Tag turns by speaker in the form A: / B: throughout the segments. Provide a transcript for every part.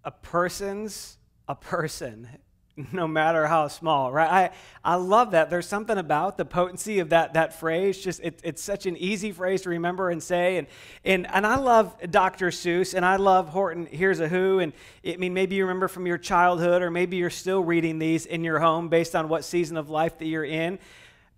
A: a person's a person, no matter how small, right? I love that. There's something about the potency of that phrase. Just it's such an easy phrase to remember and say. And I love Dr. Seuss, and I love Horton Hears a Who. And I mean, maybe you remember from your childhood, or maybe you're still reading these in your home based on what season of life that you're in.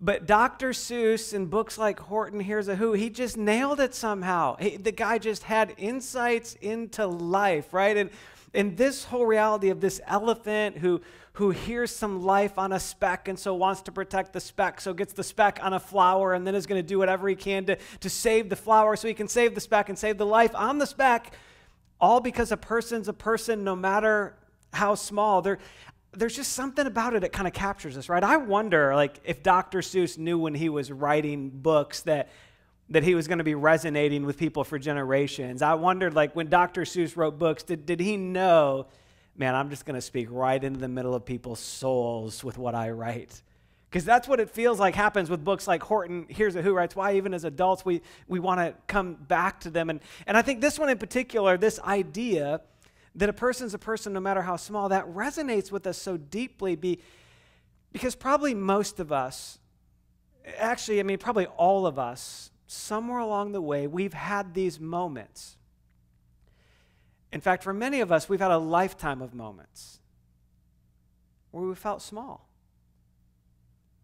A: But Dr. Seuss and books like Horton Hears a Who, he just nailed it somehow. The guy just had insights into life, right? And this whole reality of this elephant who hears some life on a speck and so wants to protect the speck, so gets the speck on a flower and then is going to do whatever he can to save the flower so he can save the speck and save the life on the speck, all because a person's a person no matter how small. There's just something about it that kind of captures us, right? I wonder, like, if Dr. Seuss knew when he was writing books that he was going to be resonating with people for generations. I wondered, like, when Dr. Seuss wrote books, did he know, man, I'm just going to speak right into the middle of people's souls with what I write? Because that's what it feels like happens with books like Horton Hears a Who, right? It's why even as adults we want to come back to them. And I think this one in particular, this idea that a person's a person no matter how small, that resonates with us so deeply because probably most of us, actually, I mean, probably all of us, somewhere along the way, we've had these moments. In fact, for many of us, we've had a lifetime of moments where we felt small.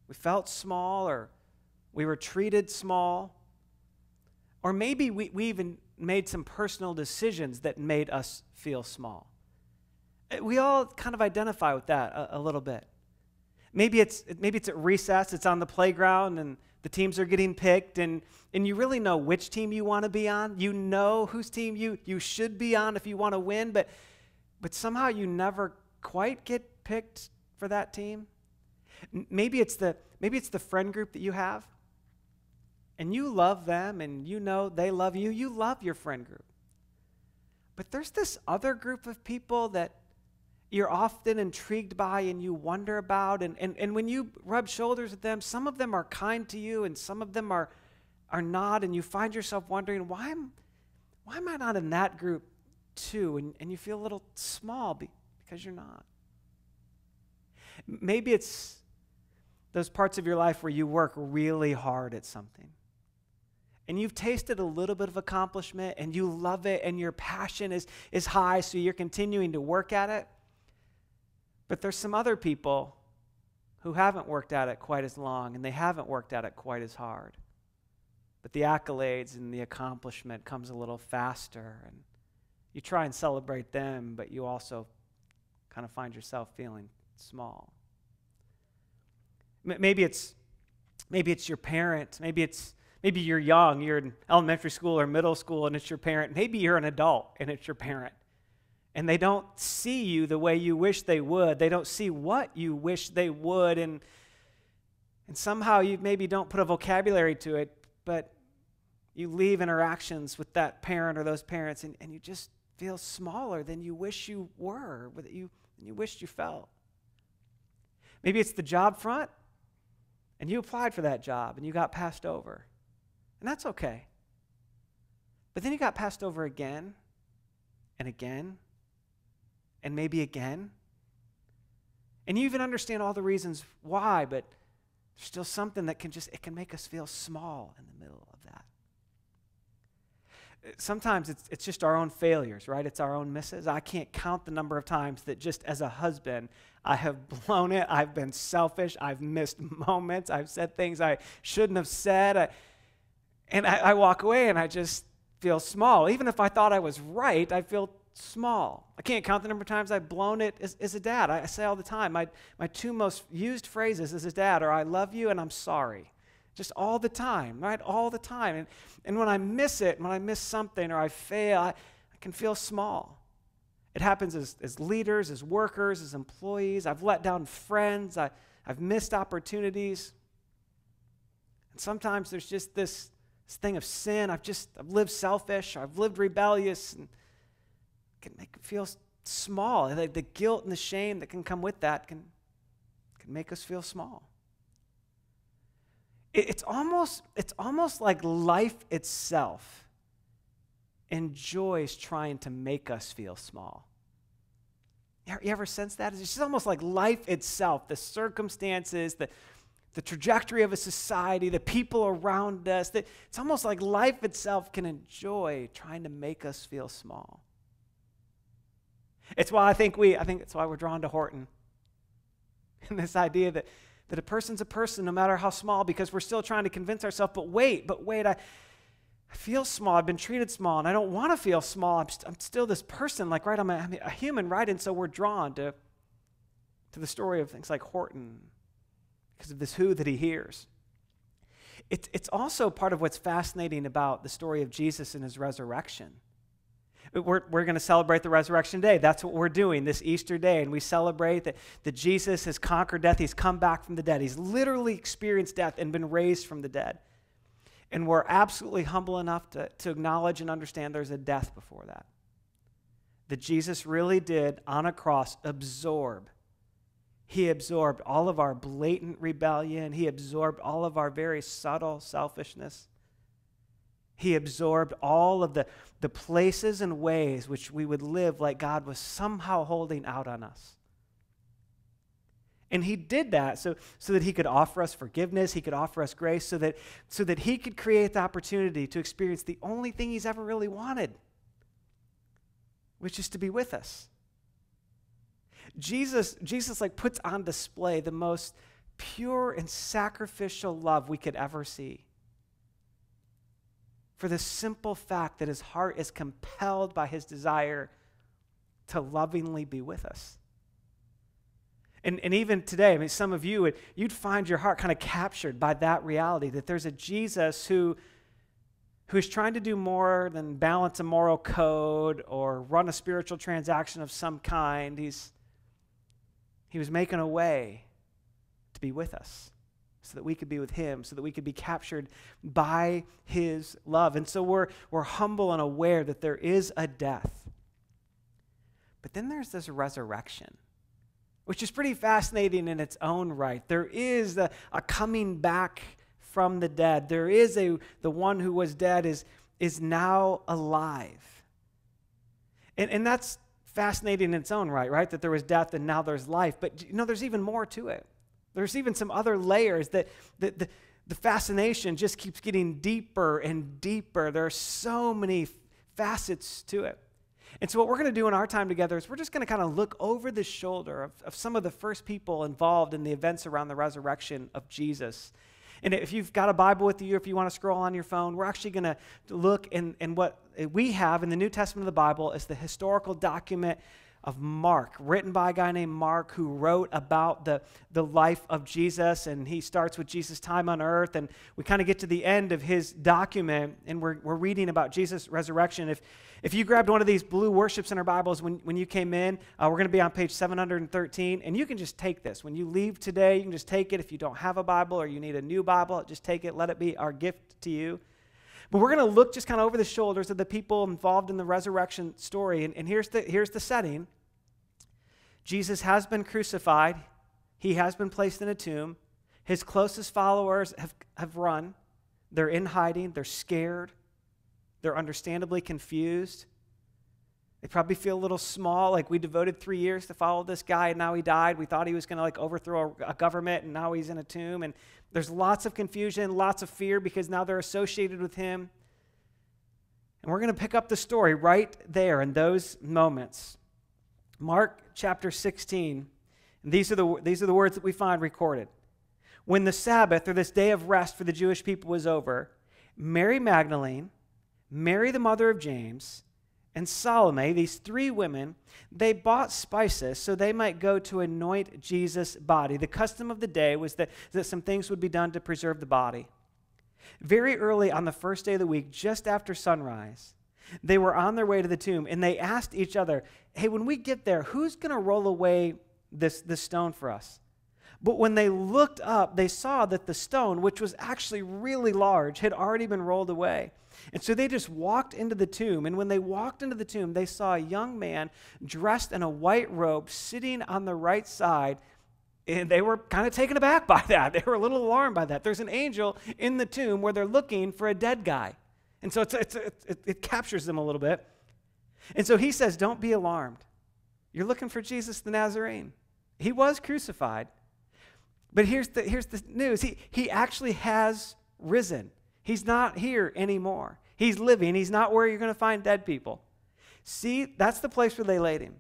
A: We felt small, or we were treated small, or maybe we even made some personal decisions that made us feel small. We all kind of identify with that a little bit. Maybe it's at recess, it's on the playground, and the teams are getting picked, and you really know which team you want to be on. You know whose team you should be on if you want to win, but somehow you never quite get picked for that team. Maybe it's the friend group that you have, and you love them, and you know they love you. You love your friend group. But there's this other group of people that you're often intrigued by and you wonder about, and when you rub shoulders with them, some of them are kind to you and some of them are not, and you find yourself wondering, why am I not in that group too? And you feel a little small because you're not. Maybe it's those parts of your life where you work really hard at something, and you've tasted a little bit of accomplishment and you love it and your passion is high, so you're continuing to work at it. But there's some other people who haven't worked at it quite as long, and they haven't worked at it quite as hard. But the accolades and the accomplishment comes a little faster, and you try and celebrate them, but you also kind of find yourself feeling small. Maybe it's your parent. Maybe you're young, you're in elementary school or middle school, and it's your parent. Maybe you're an adult, and it's your parent. And they don't see you the way you wish they would. They don't see what you wish they would. And somehow you maybe don't put a vocabulary to it, but you leave interactions with that parent or those parents, and you just feel smaller than you wish you were, than you wished you felt. Maybe it's the job front, and you applied for that job, and you got passed over. And that's okay. But then you got passed over again, and again, and maybe again. And you even understand all the reasons why, but there's still something that can make us feel small in the middle of that. Sometimes it's just our own failures, right? It's our own misses. I can't count the number of times that just as a husband, I have blown it. I've been selfish. I've missed moments. I've said things I shouldn't have said. And I walk away and I just feel small. Even if I thought I was right, I feel small. I can't count the number of times I've blown it as a dad. I say all the time, my two most used phrases as a dad are, I love you and I'm sorry. Just all the time, right? All the time. And when I miss it, when I miss something or I fail, I can feel small. It happens as leaders, as workers, as employees. I've let down friends. I've missed opportunities. And sometimes there's just this thing of sin. I've lived selfish. I've lived rebellious. And it can make it feel small. The guilt and the shame that can come with that can make us feel small. It's almost like life itself enjoys trying to make us feel small. You ever sense that? It's just almost like life itself, the circumstances, the trajectory of a society, the people around us. It's almost like life itself can enjoy trying to make us feel small. It's why I think it's why we're drawn to Horton. And this idea that a person's a person no matter how small, because we're still trying to convince ourselves, but wait, I feel small. I've been treated small, and I don't want to feel small. I'm still this person, like, right? I'm a human, right? And so we're drawn to the story of things like Horton because of this who that he hears. It's also part of what's fascinating about the story of Jesus and his resurrection. We're going to celebrate the resurrection day. That's what we're doing this Easter day, and we celebrate that Jesus has conquered death. He's come back from the dead. He's literally experienced death and been raised from the dead. And we're absolutely humble enough to acknowledge and understand there's a death before that. That Jesus really did, on a cross, absorb. He absorbed all of our blatant rebellion. He absorbed all of our very subtle selfishness. He absorbed all of the places and ways which we would live like God was somehow holding out on us. And he did that so that he could offer us forgiveness, he could offer us grace, so that he could create the opportunity to experience the only thing he's ever really wanted, which is to be with us. Jesus like puts on display the most pure and sacrificial love we could ever see. For the simple fact that his heart is compelled by his desire to lovingly be with us. And even today, I mean, some of you, you'd find your heart kind of captured by that reality, that there's a Jesus who is trying to do more than balance a moral code or run a spiritual transaction of some kind. He was making a way to be with us so that we could be with him, so that we could be captured by his love. And so we're humble and aware that there is a death. But then there's this resurrection, which is pretty fascinating in its own right. There is a coming back from the dead. There is the one who was dead is now alive. And that's fascinating in its own right? That there was death and now there's life. But there's even more to it. There's even some other layers that the fascination just keeps getting deeper and deeper. There are so many facets to it. And so what we're going to do in our time together is we're just going to kind of look over the shoulder of some of the first people involved in the events around the resurrection of Jesus. And if you've got a Bible with you, if you want to scroll on your phone, we're actually going to look in what we have in the New Testament of the Bible is the historical document of Mark, written by a guy named Mark who wrote about the life of Jesus, and he starts with Jesus' time on earth, and we kind of get to the end of his document, and we're reading about Jesus' resurrection. If you grabbed one of these blue worship center Bibles when you came in, we're going to be on page 713, and you can just take this. When you leave today, you can just take it. If you don't have a Bible or you need a new Bible, just take it. Let it be our gift to you. But we're going to look just kind of over the shoulders of the people involved in the resurrection story. And here's the setting. Jesus has been crucified. He has been placed in a tomb. His closest followers have run. They're in hiding. They're scared. They're understandably confused. They probably feel a little small, like we devoted 3 years to follow this guy and now he died. We thought he was going to overthrow a government and now he's in a tomb. And there's lots of confusion, lots of fear because now they're associated with him. And we're going to pick up the story right there in those moments. Mark chapter 16, and these are the words that we find recorded. When the Sabbath, or this day of rest for the Jewish people, was over, Mary Magdalene, Mary the mother of James, and Salome, these three women, they bought spices so they might go to anoint Jesus' body. The custom of the day was that some things would be done to preserve the body. Very early on the first day of the week, just after sunrise, they were on their way to the tomb, and they asked each other, hey, when we get there, who's going to roll away this stone for us? But when they looked up, they saw that the stone, which was actually really large, had already been rolled away. And so they just walked into the tomb. And when they walked into the tomb, they saw a young man dressed in a white robe sitting on the right side. And they were kind of taken aback by that. They were a little alarmed by that. There's an angel in the tomb where they're looking for a dead guy. And so it captures them a little bit. And so he says, don't be alarmed. You're looking for Jesus the Nazarene. He was crucified, but here's the news. He actually has risen. He's not here anymore. He's living. He's not where you're going to find dead people. See, that's the place where they laid him.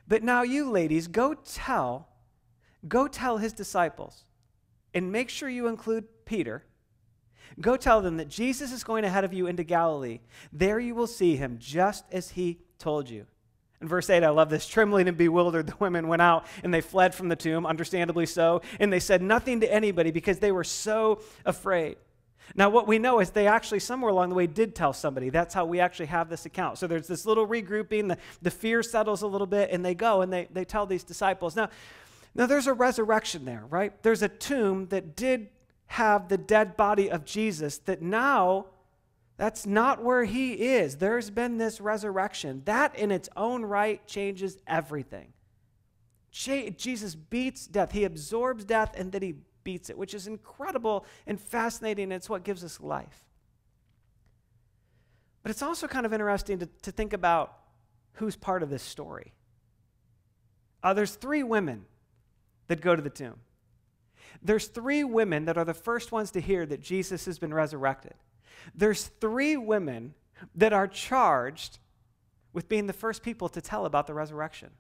A: But now you ladies, go tell his disciples, and make sure you include Peter. Go tell them that Jesus is going ahead of you into Galilee. There you will see him, just as he told you. In verse 8, I love this. Trembling and bewildered, the women went out, and they fled from the tomb, understandably so, and they said nothing to anybody because they were so afraid. Now, what we know is they actually, somewhere along the way, did tell somebody. That's how we actually have this account. So there's this little regrouping, the fear settles a little bit, and they go and they tell these disciples. Now, there's a resurrection there, right? There's a tomb that did have the dead body of Jesus that now, that's not where he is. There's been this resurrection. That in its own right changes everything. Jesus beats death. He absorbs death and then he beats it, which is incredible and fascinating, and it's what gives us life. But it's also kind of interesting to think about who's part of this story. There's 3 women that go to the tomb. There's 3 women that are the first ones to hear that Jesus has been resurrected. There's 3 women that are charged with being the first people to tell about the resurrection,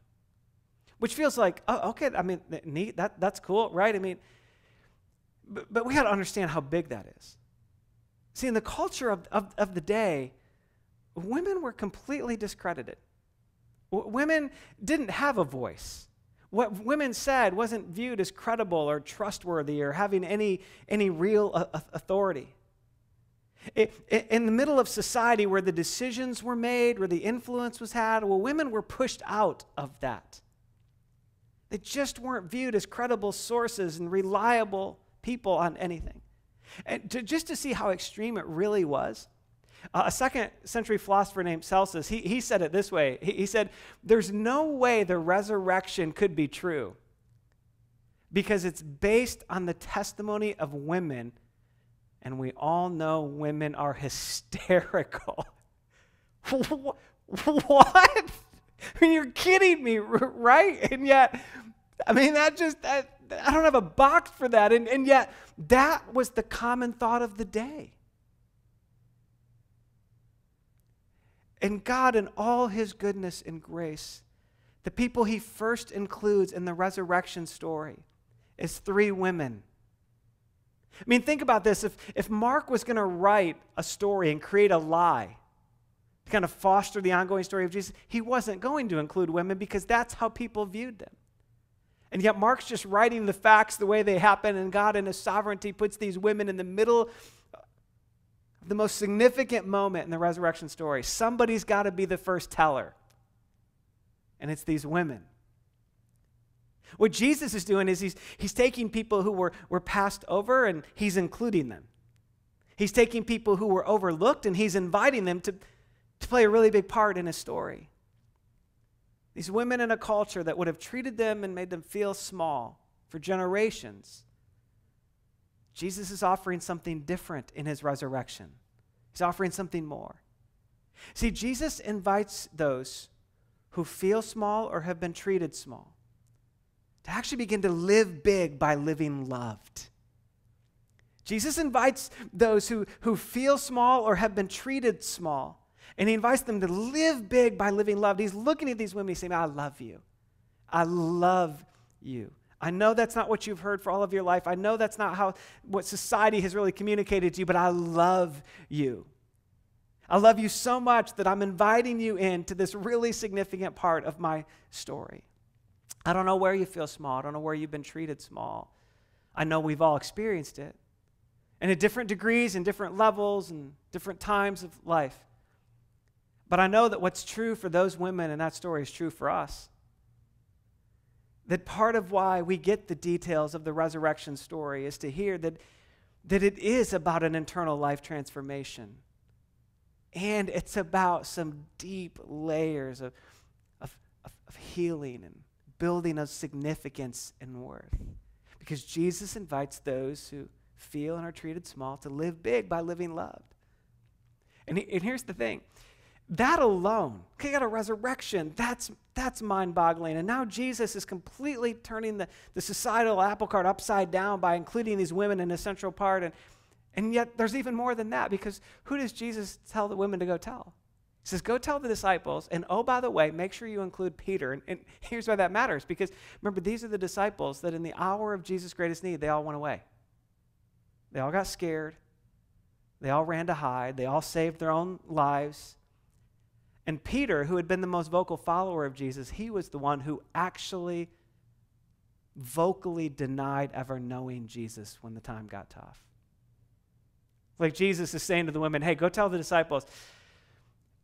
A: which feels like, oh, okay, I mean, neat, that's cool, right? I mean, but we got to understand how big that is. See, in the culture of the day, women were completely discredited. Women didn't have a voice. What women said wasn't viewed as credible or trustworthy or having any real authority. In the middle of society where the decisions were made, where the influence was had, well, women were pushed out of that. They just weren't viewed as credible sources and reliable people on anything. And just to see how extreme it really was, a 2nd century philosopher named Celsus, he said it this way. He said, there's no way the resurrection could be true because it's based on the testimony of women, and we all know women are hysterical. What? I mean, you're kidding me, right? And yet, I mean, I don't have a box for that. And yet, that was the common thought of the day. And God, in all his goodness and grace, the people he first includes in the resurrection story is 3 women. I mean, think about this. If Mark was going to write a story and create a lie to kind of foster the ongoing story of Jesus, he wasn't going to include women because that's how people viewed them. And yet Mark's just writing the facts the way they happen, and God in his sovereignty puts these women in the middle of the most significant moment in the resurrection story. Somebody's got to be the first teller, and it's these women. What Jesus is doing is he's taking people who were passed over and he's including them. He's taking people who were overlooked and he's inviting them to play a really big part in his story. These women in a culture that would have treated them and made them feel small for generations, Jesus is offering something different in his resurrection. He's offering something more. See, Jesus invites those who feel small or have been treated small to actually begin to live big by living loved. Jesus invites those who feel small or have been treated small, and he invites them to live big by living loved. He's looking at these women, he's saying, I love you. I love you. I know that's not what you've heard for all of your life. I know that's not what society has really communicated to you, but I love you. I love you so much that I'm inviting you into this really significant part of my story. I don't know where you feel small. I don't know where you've been treated small. I know we've all experienced it. And at different degrees and different levels and different times of life. But I know that what's true for those women in that story is true for us. That part of why we get the details of the resurrection story is to hear that it is about an internal life transformation. And it's about some deep layers of healing and building of significance and worth. Because Jesus invites those who feel and are treated small to live big by living loved. And here's the thing. That alone, okay, got a resurrection, that's mind-boggling. And now Jesus is completely turning the societal apple cart upside down by including these women in a central part. And yet there's even more than that, because who does Jesus tell the women to go tell? He says, go tell the disciples, and oh, by the way, make sure you include Peter. And here's why that matters, because remember, these are the disciples that in the hour of Jesus' greatest need, they all went away. They all got scared. They all ran to hide. They all saved their own lives. And Peter, who had been the most vocal follower of Jesus, he was the one who actually vocally denied ever knowing Jesus when the time got tough. Like Jesus is saying to the women, hey, go tell the disciples,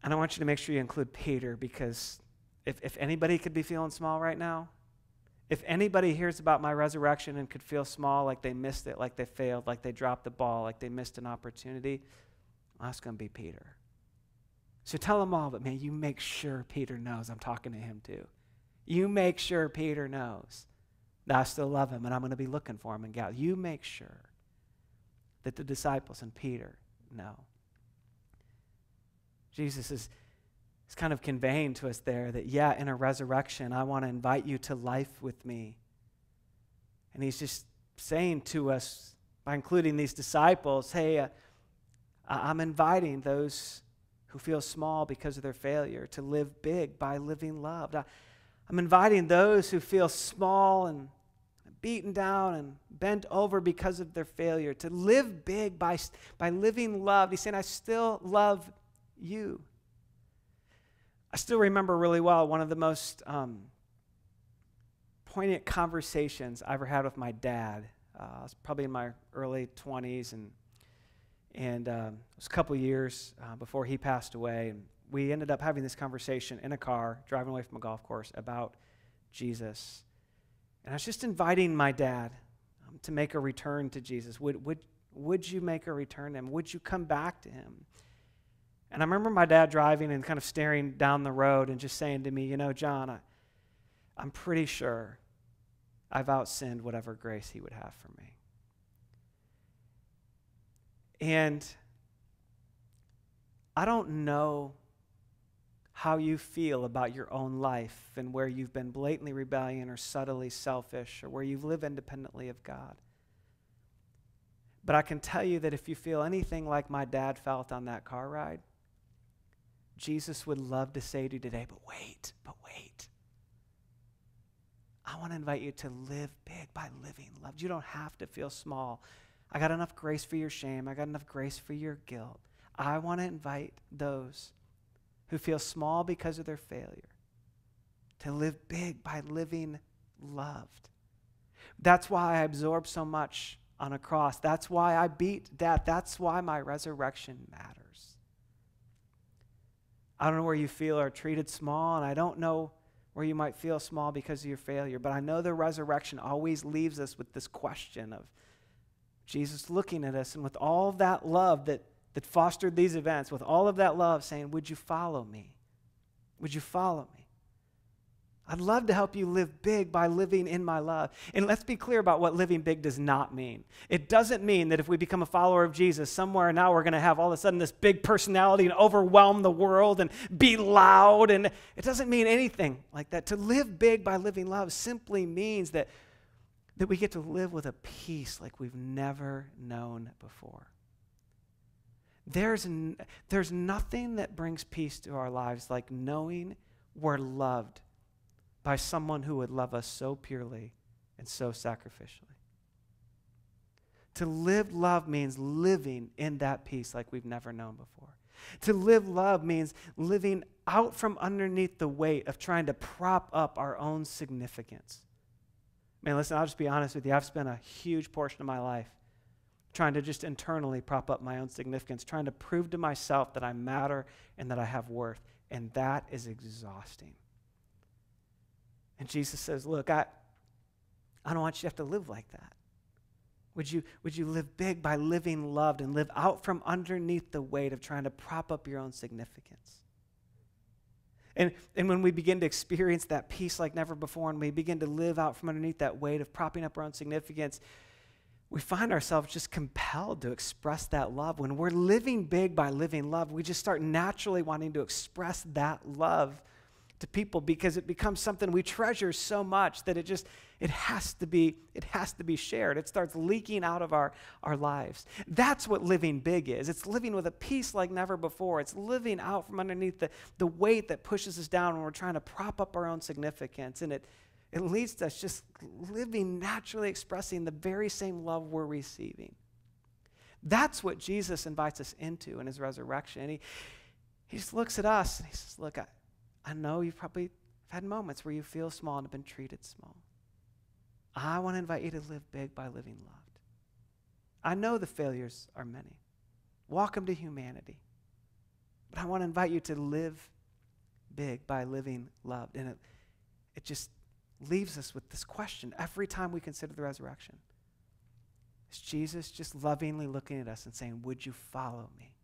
A: and I want you to make sure you include Peter, because if anybody could be feeling small right now, if anybody hears about my resurrection and could feel small, like they missed it, like they failed, like they dropped the ball, like they missed an opportunity, well, that's going to be Peter. So tell them all, but man, you make sure Peter knows I'm talking to him too. You make sure Peter knows that I still love him and I'm going to be looking for him in Galilee. You make sure that the disciples and Peter know. Jesus is kind of conveying to us there that, yeah, in a resurrection, I want to invite you to life with me. And he's just saying to us, by including these disciples, hey, I'm inviting those who feel small because of their failure to live big by living loved. I'm inviting those who feel small and beaten down and bent over because of their failure to live big by living loved. He's saying, I still love you. I still remember really well one of the most poignant conversations I ever had with my dad. I was probably in my early 20s, and it was a couple years before he passed away. And we ended up having this conversation in a car, driving away from a golf course, about Jesus. And I was just inviting my dad to make a return to Jesus. Would you make a return to him? Would you come back to him? And I remember my dad driving and kind of staring down the road and just saying to me, you know, John, I'm pretty sure I've outsinned whatever grace he would have for me. And I don't know how you feel about your own life and where you've been blatantly rebellion or subtly selfish or where you've lived independently of God. But I can tell you that if you feel anything like my dad felt on that car ride, Jesus would love to say to you today, but wait. I want to invite you to live big by living loved. You don't have to feel small. I got enough grace for your shame. I got enough grace for your guilt. I want to invite those who feel small because of their failure to live big by living loved. That's why I absorb so much on a cross. That's why I beat death. That's why my resurrection matters. I don't know where you feel or treated small, and I don't know where you might feel small because of your failure, but I know the resurrection always leaves us with this question of Jesus looking at us, and with all of that love that fostered these events, with all of that love saying, would you follow me? Would you follow me? I'd love to help you live big by living in my love. And let's be clear about what living big does not mean. It doesn't mean that if we become a follower of Jesus, somewhere now we're going to have all of a sudden this big personality and overwhelm the world and be loud. And it doesn't mean anything like that. To live big by living love simply means that we get to live with a peace like we've never known before. There's nothing that brings peace to our lives like knowing we're loved by someone who would love us so purely and so sacrificially. To live love means living in that peace like we've never known before. To live love means living out from underneath the weight of trying to prop up our own significance. Man, listen, I'll just be honest with you. I've spent a huge portion of my life trying to just internally prop up my own significance, trying to prove to myself that I matter and that I have worth. And that is exhausting. And Jesus says, look, I don't want you to have to live like that. Would you live big by living loved and live out from underneath the weight of trying to prop up your own significance? And when we begin to experience that peace like never before, and we begin to live out from underneath that weight of propping up our own significance, we find ourselves just compelled to express that love. When we're living big by living love, we just start naturally wanting to express that love to people because it becomes something we treasure so much that it has to be shared. It starts leaking out of our lives. That's what living big is. It's living with a peace like never before. It's living out from underneath the weight that pushes us down when we're trying to prop up our own significance. And it leads to us just living naturally, expressing the very same love we're receiving. That's what Jesus invites us into in his resurrection. He just looks at us and he says, look, I know you've probably had moments where you feel small and have been treated small. I want to invite you to live big by living loved. I know the failures are many. Welcome to humanity. But I want to invite you to live big by living loved. And it just leaves us with this question every time we consider the resurrection. Is Jesus just lovingly looking at us and saying, would you follow me?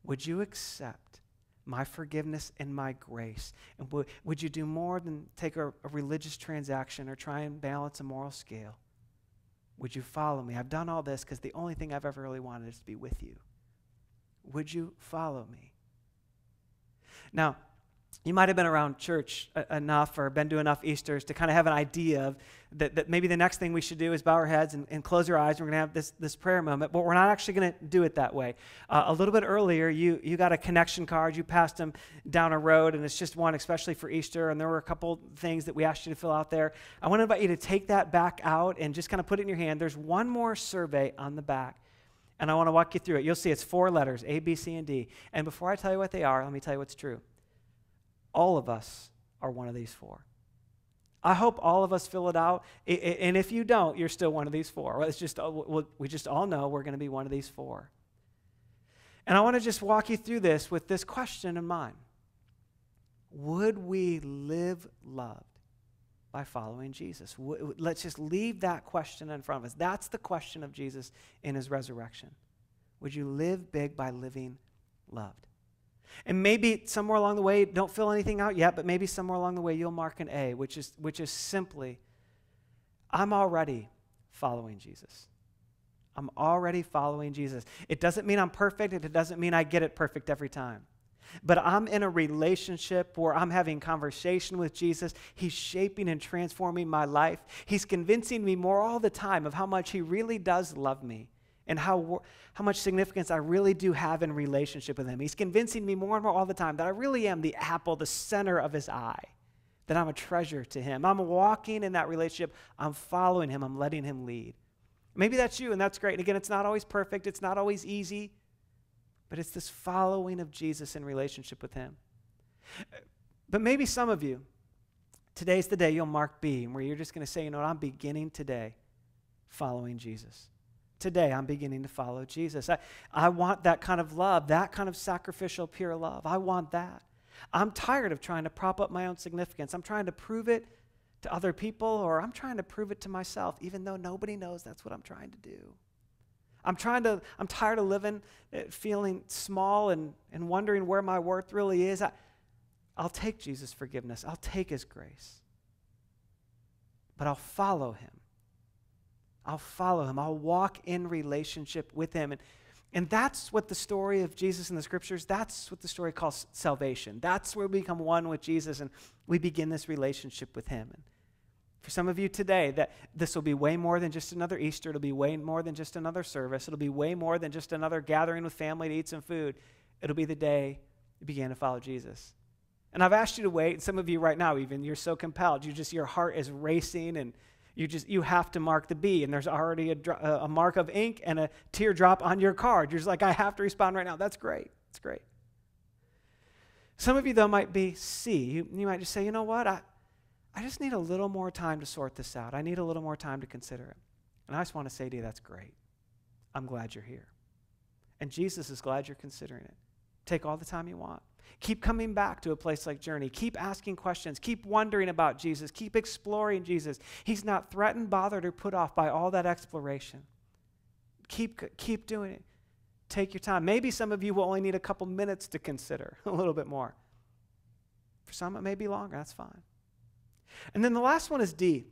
A: Would you accept my forgiveness and my grace? And would you do more than take a religious transaction or try and balance a moral scale? Would you follow me? I've done all this because the only thing I've ever really wanted is to be with you. Would you follow me? Now, you might have been around church enough or been to enough Easters to kind of have an idea of that maybe the next thing we should do is bow our heads and close our eyes. We're going to have this prayer moment, but we're not actually going to do it that way. A little bit earlier, you got a connection card. You passed them down a road, and it's just one especially for Easter, and there were a couple things that we asked you to fill out there. I want to invite you to take that back out and just kind of put it in your hand. There's one more survey on the back, and I want to walk you through it. You'll see it's 4 letters, A, B, C, and D. And before I tell you what they are, let me tell you what's true. All of us are one of these 4. I hope all of us fill it out. And if you don't, you're still one of these 4. It's just, we just all know we're going to be one of these 4. And I want to just walk you through this with this question in mind. Would we live loved by following Jesus? Let's just leave that question in front of us. That's the question of Jesus in his resurrection. Would you live big by living loved? And maybe somewhere along the way, don't fill anything out yet, but maybe somewhere along the way you'll mark an A, which is simply, I'm already following Jesus. I'm already following Jesus. It doesn't mean I'm perfect, and it doesn't mean I get it perfect every time. But I'm in a relationship where I'm having conversation with Jesus. He's shaping and transforming my life. He's convincing me more all the time of how much he really does love me and how much significance I really do have in relationship with him. He's convincing me more and more all the time that I really am the apple, the center of his eye, that I'm a treasure to him. I'm walking in that relationship. I'm following him. I'm letting him lead. Maybe that's you, and that's great. And again, it's not always perfect. It's not always easy. But it's this following of Jesus in relationship with him. But maybe some of you, today's the day you'll mark B, where you're just going to say, you know what, I'm beginning today following Jesus. Today, I'm beginning to follow Jesus. I want that kind of love, that kind of sacrificial, pure love. I want that. I'm tired of trying to prop up my own significance. I'm trying to prove it to other people, or I'm trying to prove it to myself, even though nobody knows that's what I'm trying to do. I'm tired of living, feeling small and wondering where my worth really is. I'll take Jesus' forgiveness. I'll take his grace. But I'll follow him. I'll follow him. I'll walk in relationship with him. And that's what the story of Jesus in the scriptures, that's what the story calls salvation. That's where we become one with Jesus and we begin this relationship with him. And for some of you today, that this will be way more than just another Easter. It'll be way more than just another service. It'll be way more than just another gathering with family to eat some food. It'll be the day you began to follow Jesus. And I've asked you to wait. Some of you right now, even, you're so compelled. Your heart is racing, and you have to mark the B, and there's already a mark of ink and a teardrop on your card. You're just like, I have to respond right now. That's great. It's great. Some of you, though, might be C. You might just say, you know what? I just need a little more time to sort this out. I need a little more time to consider it. And I just want to say to you, that's great. I'm glad you're here. And Jesus is glad you're considering it. Take all the time you want. Keep coming back to a place like Journey. Keep asking questions. Keep wondering about Jesus. Keep exploring Jesus. He's not threatened, bothered, or put off by all that exploration. Keep doing it. Take your time. Maybe some of you will only need a couple minutes to consider a little bit more. For some, it may be longer. That's fine. And then the last one is D.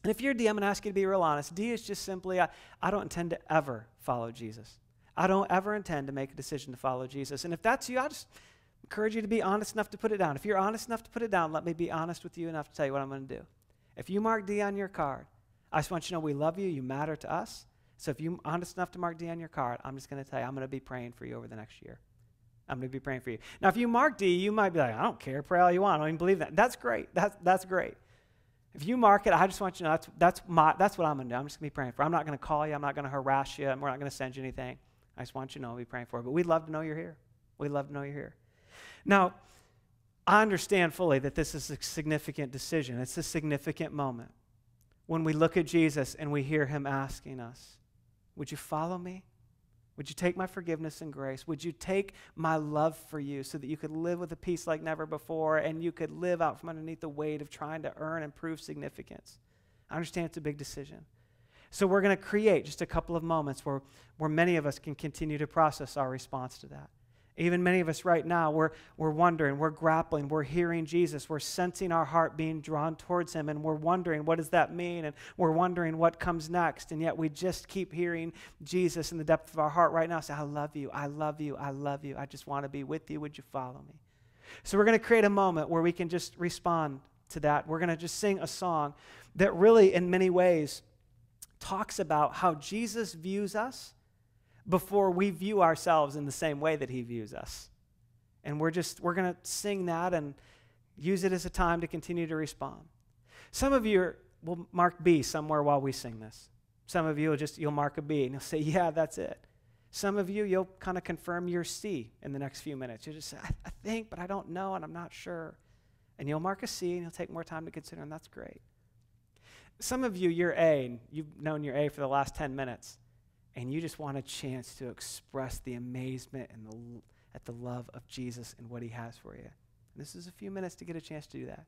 A: And if you're D, I'm going to ask you to be real honest. D is just simply, I don't intend to ever follow Jesus. I don't ever intend to make a decision to follow Jesus. And if that's you, I just encourage you to be honest enough to put it down. If you're honest enough to put it down, let me be honest with you enough to tell you what I'm going to do. If you mark D on your card, I just want you to know we love you. You matter to us. So if you're honest enough to mark D on your card, I'm just going to tell you, I'm going to be praying for you over the next year. I'm going to be praying for you. Now, if you mark D, you might be like, I don't care. Pray all you want. I don't even believe that. That's great. That's great. If you mark it, I just want you to know that's what I'm going to do. I'm just going to be praying for you. I'm not going to call you. I'm not going to harass you. We're not going to send you anything. I just want you to know I'll be praying for you. But we'd love to know you're here. We'd love to know you're here. Now, I understand fully that this is a significant decision. It's a significant moment when we look at Jesus and we hear him asking us, would you follow me? Would you take my forgiveness and grace? Would you take my love for you so that you could live with a peace like never before and you could live out from underneath the weight of trying to earn and prove significance? I understand it's a big decision. So we're going to create just a couple of moments where many of us can continue to process our response to that. Even many of us right now, we're wondering, we're grappling, we're hearing Jesus, we're sensing our heart being drawn towards him, and we're wondering, what does that mean? And we're wondering what comes next, and yet we just keep hearing Jesus in the depth of our heart right now say, I love you, I love you, I love you. I just want to be with you. Would you follow me? So we're going to create a moment where we can just respond to that. We're going to just sing a song that really, in many ways, talks about how Jesus views us before we view ourselves in the same way that he views us. And we're going to sing that and use it as a time to continue to respond. Some of you will mark B somewhere while we sing this. Some of you you'll mark a B and you'll say, yeah, that's it. Some of you, you'll kind of confirm your C in the next few minutes. You'll just say, I think, but I don't know, and I'm not sure. And you'll mark a C and you'll take more time to consider, and that's great. Some of you, you're A, and you've known your A for the last 10 minutes. And you just want a chance to express the amazement and at the love of Jesus and what he has for you. And this is a few minutes to get a chance to do that.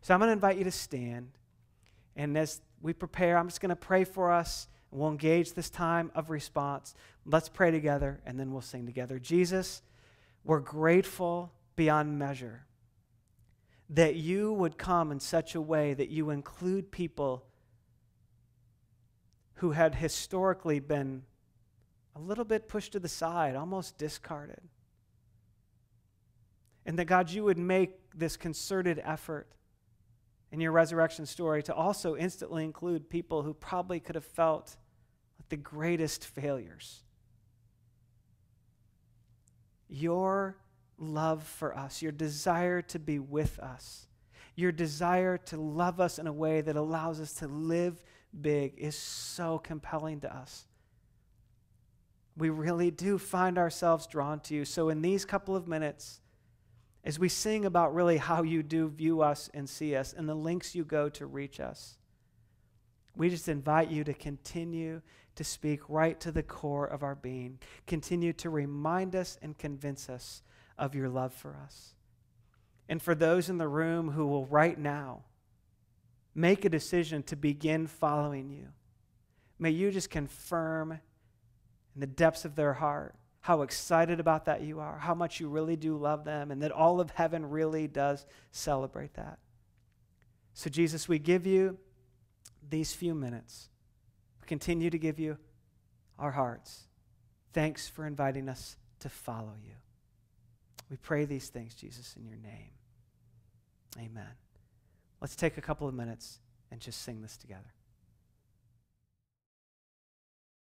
A: So I'm going to invite you to stand. And as we prepare, I'm just going to pray for us. And we'll engage this time of response. Let's pray together, and then we'll sing together. Jesus, we're grateful beyond measure that you would come in such a way that you include people who had historically been a little bit pushed to the side, almost discarded. And that, God, you would make this concerted effort in your resurrection story to also instantly include people who probably could have felt like the greatest failures. Your love for us, your desire to be with us, your desire to love us in a way that allows us to live big is so compelling to us. We really do find ourselves drawn to you. So in these couple of minutes, as we sing about really how you do view us and see us and the lengths you go to reach us, we just invite you to continue to speak right to the core of our being. Continue to remind us and convince us of your love for us. And for those in the room who will right now make a decision to begin following you, may you just confirm in the depths of their heart how excited about that you are, how much you really do love them, and that all of heaven really does celebrate that. So Jesus, we give you these few minutes. We continue to give you our hearts. Thanks for inviting us to follow you. We pray these things, Jesus, in your name. Amen. Let's take a couple of minutes and just sing this together.